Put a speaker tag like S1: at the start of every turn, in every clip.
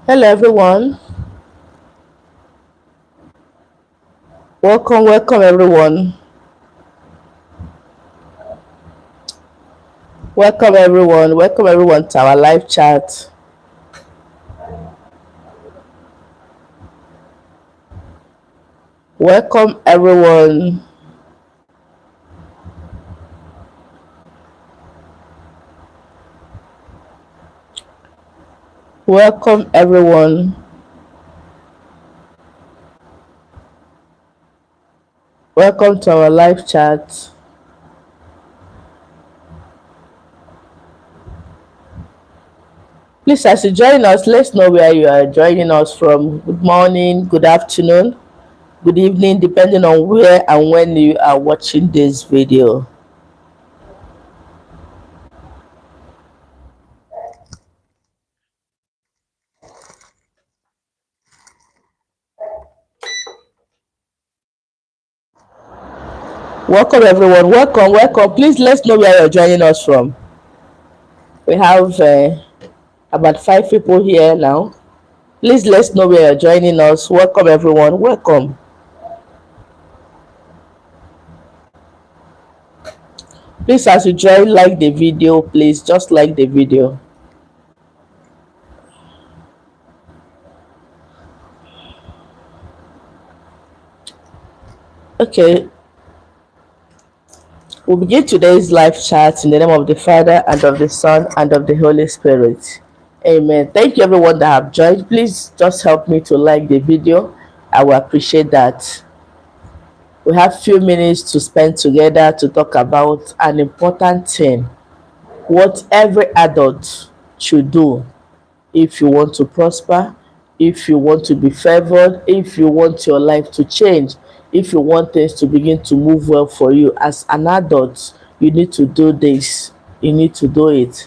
S1: Hello, everyone. Welcome, everyone. Welcome, everyone, to our live chat. Welcome, everyone. Welcome, everyone. Welcome to our live chat. Please, as you join us, let's know where you are joining us from. Good morning, good afternoon, good evening, depending on where and when you are watching this video. Welcome, everyone. Welcome. Please, let's know where you're joining us from. We have about 5 people here now. Please let's know where you're joining us. Welcome, everyone. Welcome. Please, as you join, like the video. Please just like the video. Okay, we'll begin today's live chat in the name of the Father and of the Son and of the Holy Spirit. Amen. Thank you, everyone that have joined. Please just help me to like the video. I will appreciate that. We have few minutes to spend together to talk about an important thing. What every adult should do if you want to prosper, if you want to be favored, if you want your life to change, if you want things to begin to move well for you as an adult, you need to do this. You need to do it.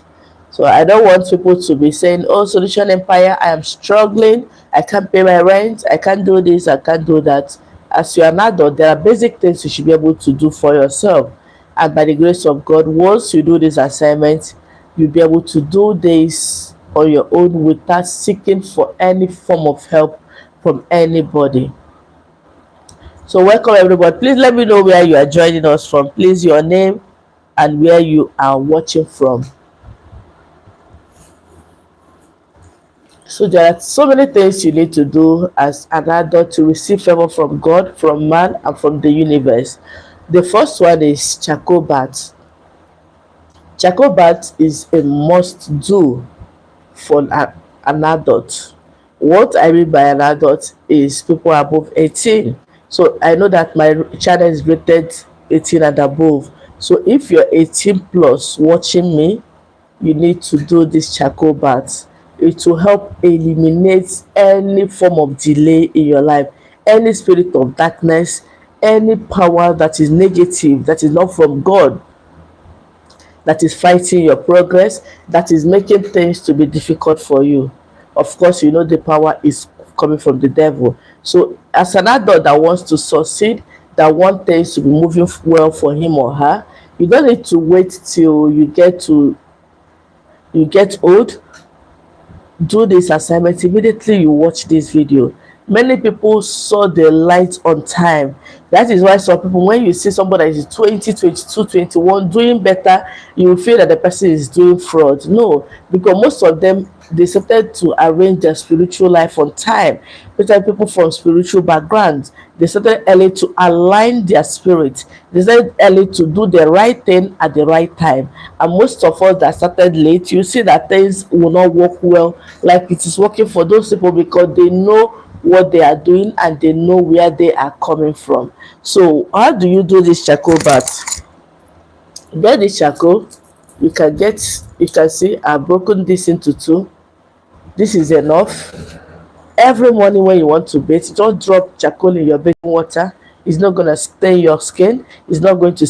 S1: So I don't want people to be saying, "Oh, Solution Empire, I am struggling. I can't pay my rent. I can't do this. I can't do that." As you're an adult, there are basic things you should be able to do for yourself. And by the grace of God, once you do this assignment, you'll be able to do this on your own without seeking for any form of help from anybody. So welcome, everybody. Please let me know where you are joining us from. Please, your name and where you are watching from. So there are so many things you need to do as an adult to receive favor from God, from man, and from the universe. The first one is charcoal bath. Charcoal bath is a must do for an adult. What I mean by an adult is people above 18. So I know that my channel is rated 18 and above. So if you're 18 plus watching me, you need to do this charcoal bath. It will help eliminate any form of delay in your life, any spirit of darkness, any power that is negative, that is not from God, that is fighting your progress, that is making things to be difficult for you. Of course, you know the power is coming from the devil. So, as an adult that wants to succeed, that wants things to be moving well for him or her, you don't need to wait till you get old. Do this assignment immediately you watch this video. Many people saw the light on time. That is why some people, when you see somebody that is 20, 22, 21 doing better, you will feel that the person is doing fraud. No, because most of them, they started to arrange their spiritual life on time. Especially people from spiritual backgrounds, they started early to align their spirit. They started early to do the right thing at the right time. And most of us that started late, you see that things will not work well like it is working for those people, because they know what they are doing and they know where they are coming from. So how do you do this charcoal bath? Get the charcoal. You can see I've broken this into two. This is enough. Every morning when you want to bathe, just drop charcoal in your bathing water. It's not going to stain your skin. It's not going to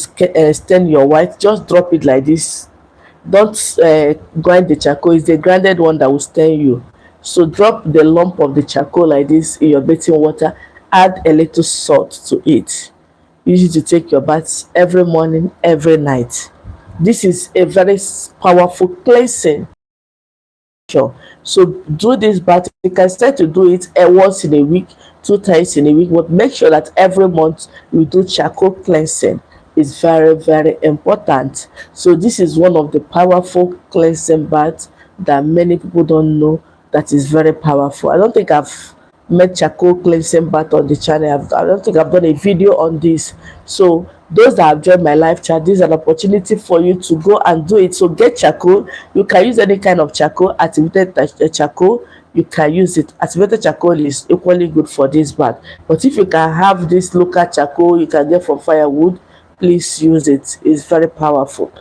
S1: stain your white. Just drop it like this. Don't grind the charcoal. It's the grinded one that will stain you. So drop the lump of the charcoal like this in your bathing water. Add a little salt to it. Use it to take your baths every morning, every night. This is a very powerful cleansing. So do this bath. You can start to do it once in a week, 2 times in a week, but make sure that every month you do charcoal cleansing. It's very, very important. So this is one of the powerful cleansing baths that many people don't know, that is very powerful. I don't think I've met charcoal cleansing bath on the channel. I don't think I've done a video on this. So those that have joined my live chat, this is an opportunity for you to go and do it. So get charcoal. You can use any kind of charcoal, activated charcoal. You can use it. Activated charcoal is equally good for this bath. But if you can have this local charcoal you can get from firewood, please use it. It's very powerful.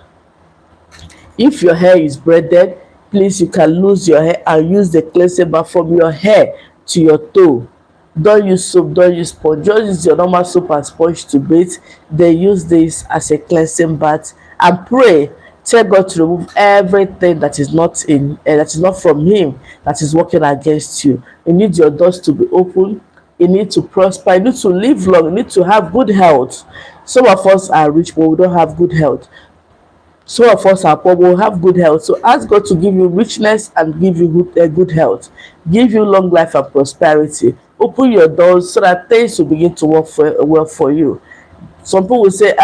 S1: If your hair is braided, please, you can lose your hair and use the cleansing bath from your hair to your toe. Don't use soap, don't use sponge, just use your normal soap and sponge to bathe. Then use this as a cleansing bath and pray. Tell God to remove everything that is not that is not from him, that is working against you. You need your doors to be open. You need to prosper. You need to live long. You need to have good health. Some of us are rich, but we don't have good health. Some of us are poor, will have good health. So ask God to give you richness and give you good health, give you long life and prosperity. Open your doors so that things will begin to work well for you. Some people will say,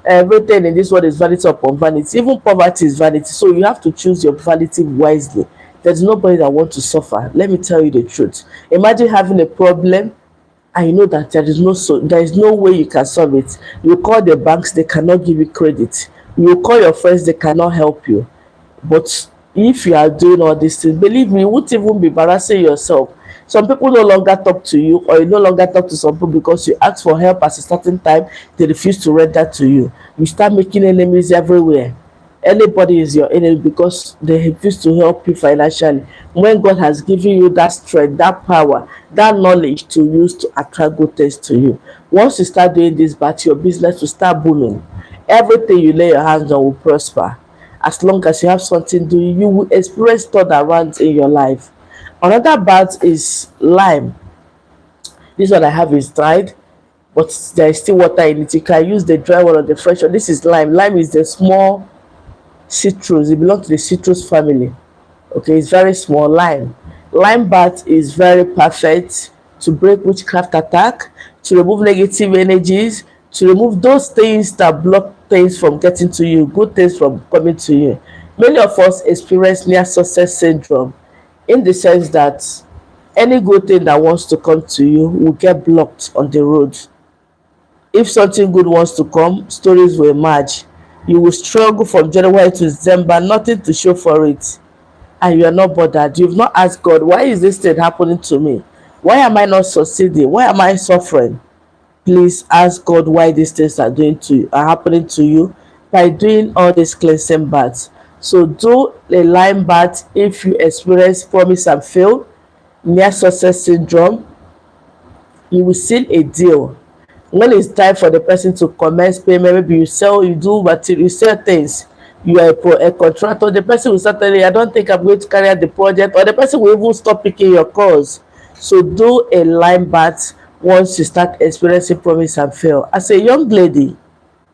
S1: everything in this world is vanity upon vanity. Even poverty is vanity. So you have to choose your vanity wisely. There's nobody that wants to suffer. Let me tell you the truth. Imagine having a problem and you know that there is no way you can solve it. You call the banks, they cannot give you credit. You call your friends, they cannot help you. But if you are doing all these things, believe me, you won't even be embarrassing yourself. Some people no longer talk to you, or you no longer talk to some people because you ask for help at a certain time, they refuse to render to you. You start making enemies everywhere. Anybody is your enemy because they refuse to help you financially. When God has given you that strength, that power, that knowledge to use to attract good things to you. Once you start doing this, but your business will start booming. Everything you lay your hands on will prosper. As long as you have something doing, you will experience turnarounds in your life. Another bath is lime. This one I have is dried, but there is still water in it. You can use the dry one or the fresh one. This is lime. Lime is the small citrus. It belongs to the citrus family. Okay, it's very small. Lime bath is very perfect to break witchcraft attack, to remove negative energies, to remove those things that block things from getting to you, good things from coming to you. Many of us experience near success syndrome, in the sense that any good thing that wants to come to you will get blocked on the road. If something good wants to come, stories will emerge. You will struggle from January to December, nothing to show for it, and you are not bothered. You've not asked God, why is this thing happening to me? Why am I not succeeding? Why am I suffering? Please ask God why these things are happening to you by doing all these cleansing baths. So do a lime bath if you experience promise and fail, near success syndrome. You will seal a deal. When it's time for the person to commence payment, maybe you sell things, you are a contractor, the person will start telling you, I don't think I'm going to carry out the project, or the person will even stop picking your calls. So do a lime bath once you start experiencing promise and fail. As a young lady,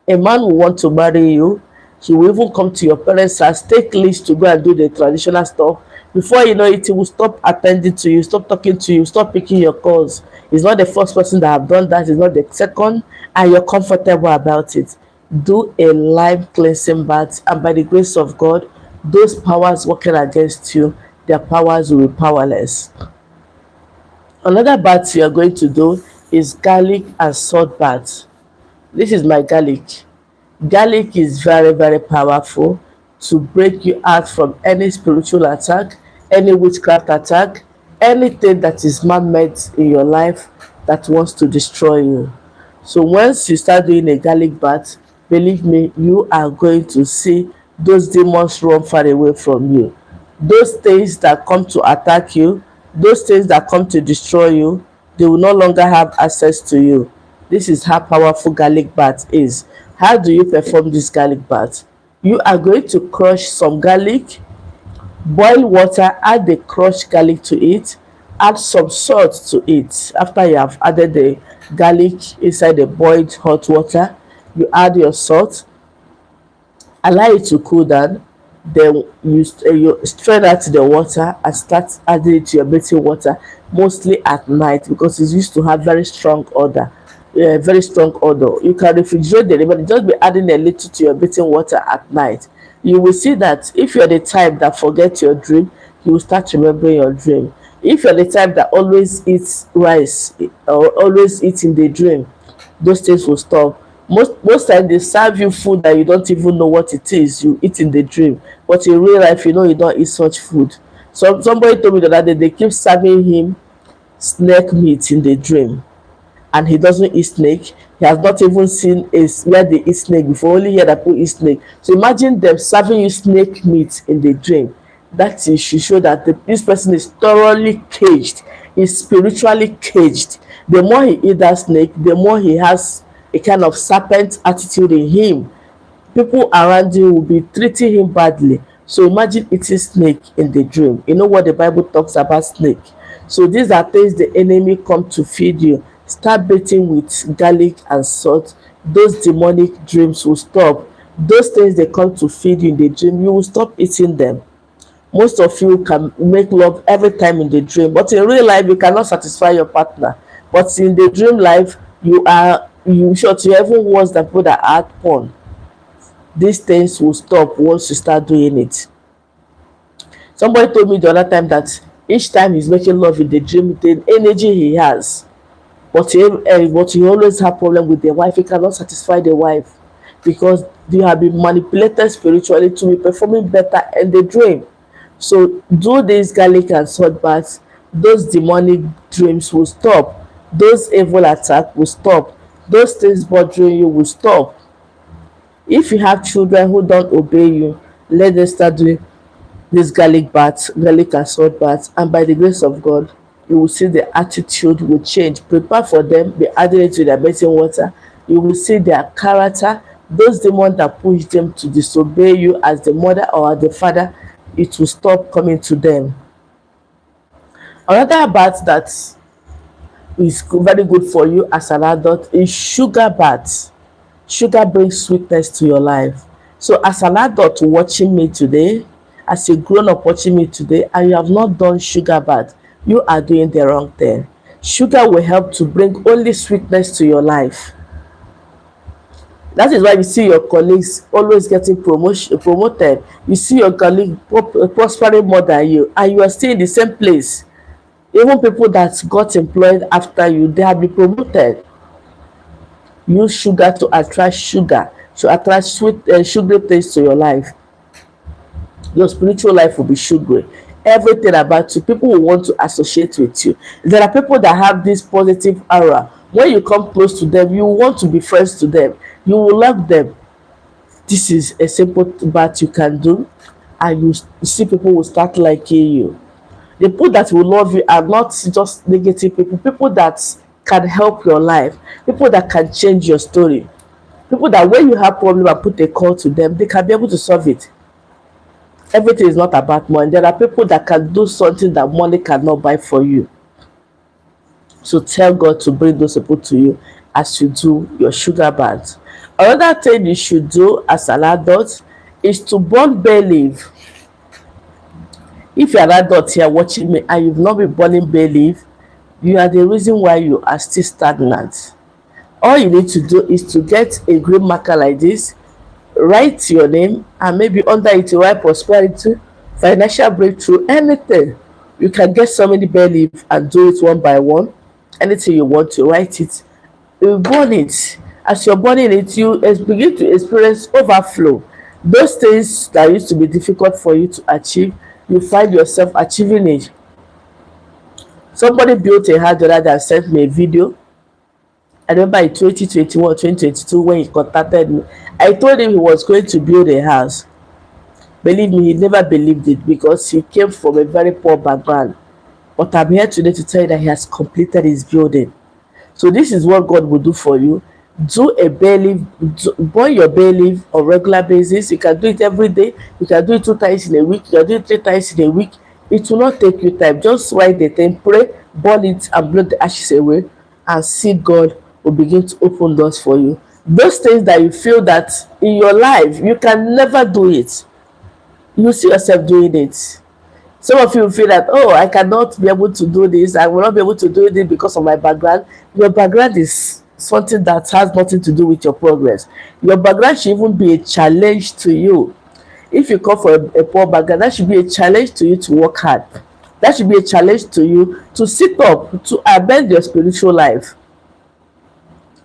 S1: a man will want to marry you. He will even come to your parents' house, take leave to go and do the traditional stuff. Before you know it, he will stop attending to you, stop talking to you, stop picking your calls. He's not the first person that have done that. He's not the second, and you're comfortable about it. Do a lime cleansing bath, and by the grace of God, those powers working against you, their powers will be powerless. Another bath you are going to do is garlic and salt bath. This is my garlic. Garlic is very, very powerful to break you out from any spiritual attack, any witchcraft attack, anything that is man-made in your life that wants to destroy you. So once you start doing a garlic bath, believe me, you are going to see those demons run far away from you. Those things that come to attack you, those things that come to destroy you, they will no longer have access to you. This is how powerful garlic bath is. How do you perform this garlic bath? You are going to crush some garlic, boil water, add the crushed garlic to it, add some salt to it. After you have added the garlic inside the boiled hot water, you add your salt, allow it to cool down. Then you strain out the water and start adding it to your bathing water, mostly at night, because it's used to have very strong odor. Yeah, very strong odor. You can refrigerate the remaining, just be adding a little to your bathing water at night. You will see that if you're the type that forget your dream, you will start remembering your dream. If you're the type that always eats rice or always eat in the dream, those things will stop. Most times they serve you food that you don't even know what it is, you eat in the dream, but in real life you know you don't eat such food. Somebody told me the other day they keep serving him snake meat in the dream, and he doesn't eat snake. He has not even seen where they eat snake before, only here that people eat snake. So imagine them serving you snake meat in the dream. That is should show that this person is thoroughly caged, is spiritually caged. The more he eats that snake, the more he has a kind of serpent attitude in him. People around you will be treating him badly. So imagine eating snake in the dream. You know what the Bible talks about snake. So these are things the enemy come to feed you. Start bathing with garlic and salt. Those demonic dreams will stop. Those things they come to feed you in the dream, you will stop eating them. Most of you can make love every time in the dream, but in real life you cannot satisfy your partner. But in the dream life, you sure to even worse than people that are at porn. These things will stop once you start doing it. Somebody told me the other time that each time he's making love in the dream, the energy he has, but he always have problem with the wife. He cannot satisfy the wife because you have been manipulated spiritually to be performing better in the dream. So do this garlic and salt baths, those demonic dreams will stop, those evil attacks will stop, those things bothering you will stop. If you have children who don't obey you, let them start doing this garlic and salt baths, and by the grace of God, you will see the attitude will change. Prepare for them, be adding it to their bathing water. You will see their character. Those demons that push them to disobey you as the mother or the father, it will stop coming to them. Another bath that is very good for you as an adult is sugar bath. Sugar brings sweetness to your life. So as an adult watching me today, as a grown-up watching me today, and you have not done sugar bath, you are doing the wrong thing. Sugar will help to bring only sweetness to your life. That is why you see your colleagues always getting promoted. You see your colleague prospering more than you, and you are still in the same place. Even people that got employed after you, they have been promoted. Use sugar to attract sweet sugary things to your life. Your spiritual life will be sugary. Everything about you, people will want to associate with you. There are people that have this positive aura. When you come close to them, you want to be friends to them. You will love them. This is a simple bath you can do, and you see people will start liking you. The people that will love you are not just negative people. People that can help your life. People that can change your story. People that when you have problem and put a call to them, they can be able to solve it. Everything is not about money. There are people that can do something that money cannot buy for you. So tell God to bring those people to you as you do your sugar bath. Another thing you should do as an adult is to burn bay leaf. If you're an adult here watching me and you've not been burning bay leaf, you are the reason why you are still stagnant. All you need to do is to get a green marker like this, write your name, and maybe under it you write prosperity, financial breakthrough, anything. You can get so many bay leaf and do it one by one. Anything you want to write it, you burn it. As you're burning it, you begin to experience overflow. Those things that used to be difficult for you to achieve, you find yourself achieving it. Somebody built a house the other day and sent me a video. I remember in 2021, 2022, when he contacted me, I told him he was going to build a house. Believe me, he never believed it because he came from a very poor background. But I'm here today to tell you that he has completed his building. So this is what God will do for you. Do a bay leaf, burn your bay leaf on regular basis. You can do it every day. You can do it 2 times in a week. You can do it 3 times in a week. It will not take you time. Just write the thing, pray, burn it, and blow the ashes away, and see God will begin to open doors for you. Those things that you feel that in your life you can never do it. You see yourself doing it. Some of you feel that, oh, I cannot be able to do this, I will not be able to do it because of my background. Your background is something that has nothing to do with your progress. Your background should even be a challenge to you. If you come from a poor background, that should be a challenge to you to work hard. That should be a challenge to you to sit up, to amend your spiritual life,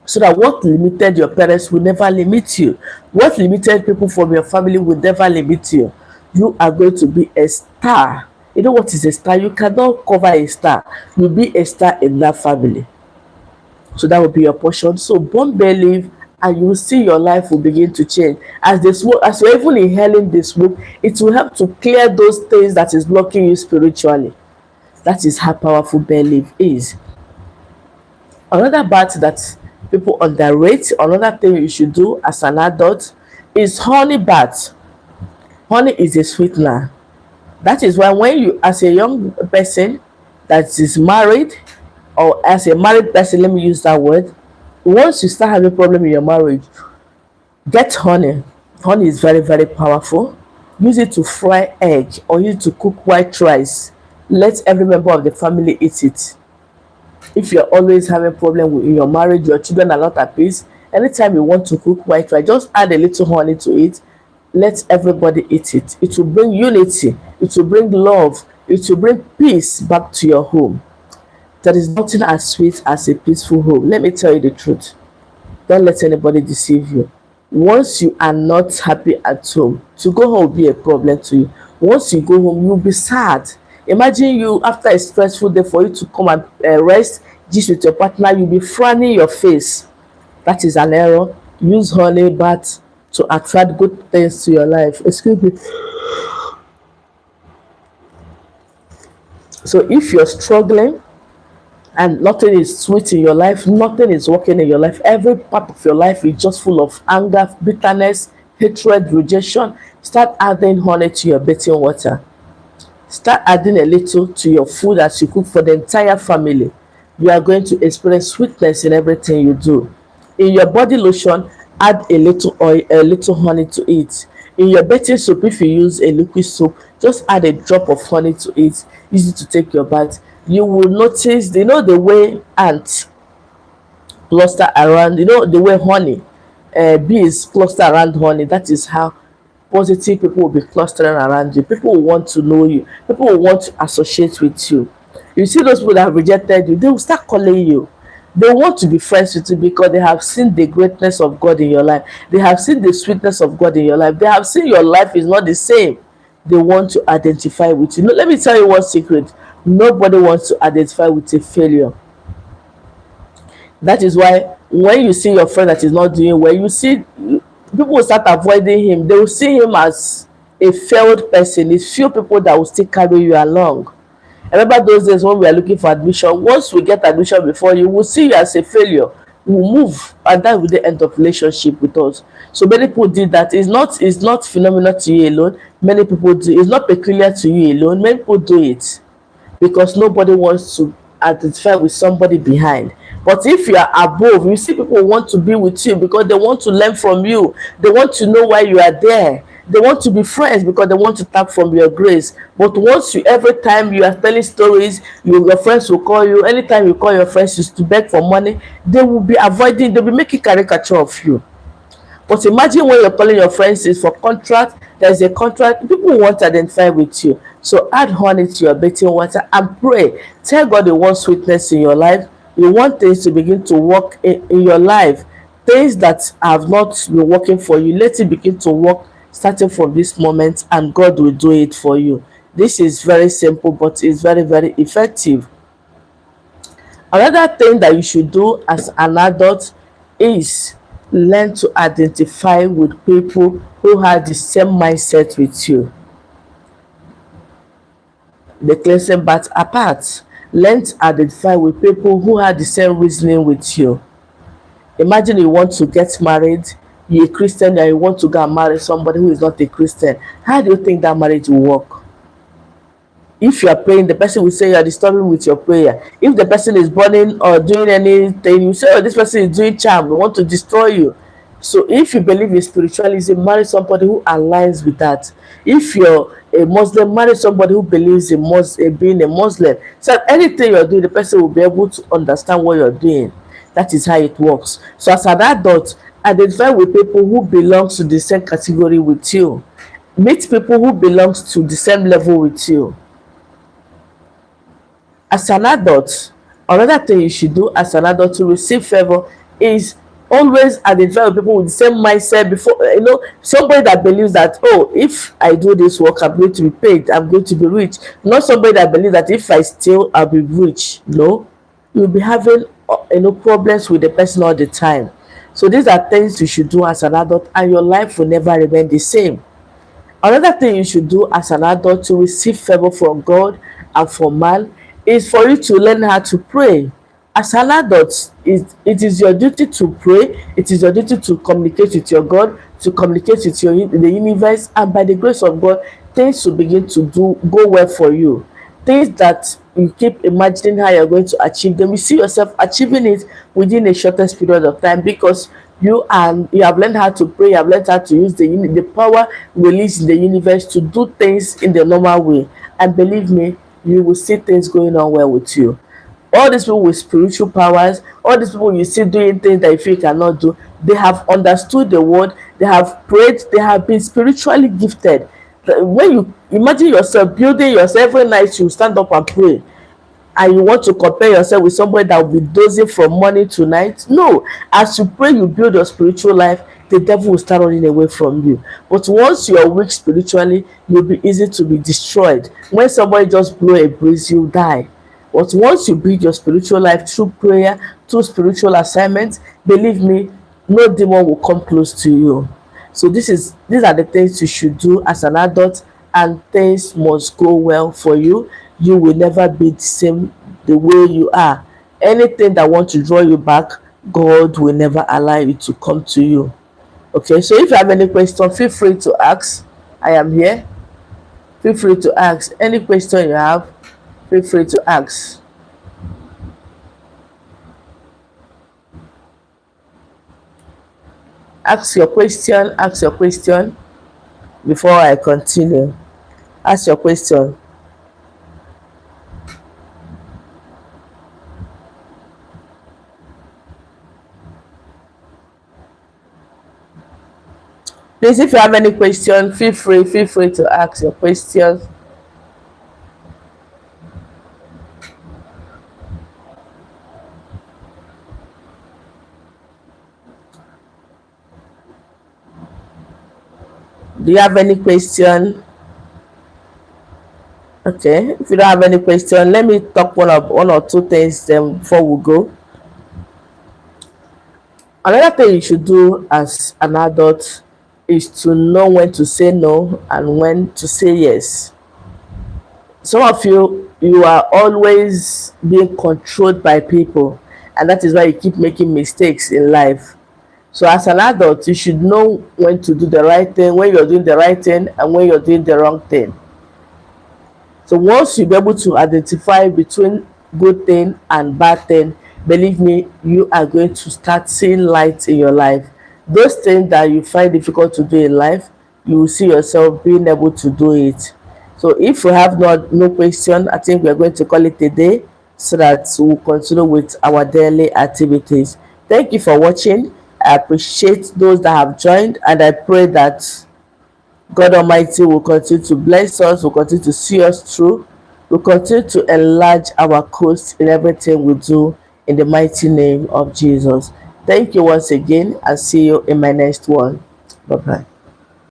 S1: so that what limited your parents will never limit you. What limited people from your family will never limit you. You are going to be a star. You know what is a star? You cannot cover a star. You'll be a star in that family. So that will be your portion. So don't believe, and you will see your life will begin to change. As this, as you're even inhaling this book, it will help to clear those things that is blocking you spiritually. That is how powerful belief is. Another part that people underrate, another thing you should do as an adult, is honey bath. Honey is a sweetener. That is why when you, as a young person that is married, or as a married person, let me use that word, once you start having problem in your marriage, get honey. Honey is very, very powerful. Use it to fry egg or use it to cook white rice. Let every member of the family eat it. If you're always having problem with in your marriage, your children are not at peace, anytime you want to cook white rice, just add a little honey to it. Let everybody eat it. It will bring unity, it will bring love, it will bring peace back to your home. There is nothing as sweet as a peaceful home. Let me tell you the truth. Don't let anybody deceive you. Once you are not happy at home, to go home will be a problem to you. Once you go home, you'll be sad. Imagine you, after a stressful day, for you to come and rest, gist with your partner, you'll be frowning your face. That is an error. Use honey bath to attract good things to your life. Excuse me. So if you're struggling and nothing is sweet in your life, nothing is working in your life, every part of your life is just full of anger, bitterness, hatred, rejection, start adding honey to your bathing water. Start adding a little to your food as you cook for the entire family. You are going to experience sweetness in everything you do. In your body lotion, add a little oil, a little honey to it. In your bathing soap, if you use a liquid soap, just add a drop of honey to it. Use it to take your bath. You will notice, the way ants cluster around, the way honey, bees cluster around honey. That is how positive people will be clustering around you. People will want to know you. People will want to associate with you. You see those people that have rejected you, they will start calling you. They want to be friends with you because they have seen the greatness of God in your life. They have seen the sweetness of God in your life. They have seen your life is not the same. They want to identify with you. No, let me tell you one secret. Nobody wants to identify with a failure. That is why when you see your friend that is not doing well, you see people will start avoiding him. They will see him as a failed person. It's few people that will still carry you along. I remember those days when we are looking for admission. Once we get admission before you, will see you as a failure. We'll move, and that will be the end of relationship with us. So many people did that. It's not phenomenal to you alone. Many people do. It's not peculiar to you alone. Many people do it because nobody wants to identify with somebody behind. But if you are above, you see people want to be with you because they want to learn from you. They want to know why you are there. They want to be friends because they want to tap from your grace. But once you, every time you are telling stories, your friends will call you. Anytime you call your friends is to beg for money, they will be avoiding, they'll be making caricature of you. But imagine when you're calling your friends is for contract, there's a contract, people want to identify with you. So add honey to your bathing water and pray. Tell God you want sweetness in your life. You want things to begin to work in your life. Things that have not been working for you, let it begin to work starting from this moment, and God will do it for you. This is very simple, but it's very, very effective. Another thing that you should do as an adult is learn to identify with people who have the same mindset with you. The cleansing bath apart, learn to identify with people who have the same reasoning with you. Imagine you want to get married, you're a Christian, and you want to go and marry somebody who is not a Christian. How do you think that marriage will work? If you are praying, the person will say you are disturbing with your prayer. If the person is burning or doing anything, you say, oh, this person is doing charm, they want to destroy you. So if you believe in spiritualism, marry somebody who aligns with that. If you're a Muslim, marry somebody who believes in being a Muslim. So anything you're doing, the person will be able to understand what you're doing. That is how it works. So as an adult, identify with people who belong to the same category with you. Meet people who belong to the same level with you. As an adult, another thing you should do as an adult to receive favor is always identify with people with the same mindset. Before, somebody that believes that, oh, if I do this work, I'm going to be paid, I'm going to be rich. Not somebody that believes that if I steal, I'll be rich. No, you'll be having problems with the person all the time. So these are things you should do as an adult, and your life will never remain the same. Another thing you should do as an adult to receive favor from God and from man is for you to learn how to pray. As an adult, it is your duty to pray. It is your duty to communicate with your God, to communicate with the universe, and by the grace of God, things will begin to go well for you. Things that you keep imagining how you're going to achieve them, you see yourself achieving it within a shortest period of time, because you have learned how to pray, you have learned how to use the power released in the universe to do things in the normal way. And believe me, you will see things going on well with you. All these people with spiritual powers, all these people you see doing things that you feel you cannot do, they have understood the word, they have prayed, they have been spiritually gifted. When you imagine yourself building yourself every night, you stand up and pray, and you want to compare yourself with somebody that will be dozing from morning to night. No, as you pray, you build your spiritual life, the devil will start running away from you. But once you are weak spiritually, you'll be easy to be destroyed. When somebody just blow a breeze, you die. But once you build your spiritual life through prayer, through spiritual assignments, believe me, no demon will come close to you. So these are the things you should do as an adult, and things must go well for you. You will never be the same the way you are. Anything that wants to draw you back, God will never allow it to come to you. Okay, so if you have any question, feel free to ask. I am here. Feel free to ask any question you have. Feel free to ask. Ask your question. Ask your question before I continue. Ask your question. Please, if you have any question, feel free to ask your questions. Do you have any question? Okay, if you don't have any question, let me talk one or two things then before we go. Another thing you should do as an adult is to know when to say no and when to say yes. Some of you are always being controlled by people, and that is why you keep making mistakes in life. So as an adult, you should know when to do the right thing, when you're doing the right thing, and when you're doing the wrong thing. So once you be able to identify between good thing and bad thing, believe me, you are going to start seeing light in your life. Those things that you find difficult to do in life, you will see yourself being able to do it. So if we have no question, I think we are going to call it a day, so that we'll continue with our daily activities. Thank you for watching. I appreciate those that have joined, and I pray that God Almighty will continue to bless us, will continue to see us through, will continue to enlarge our coast in everything we do, in the mighty name of Jesus. Thank you once again, and see you in my next one. Bye bye.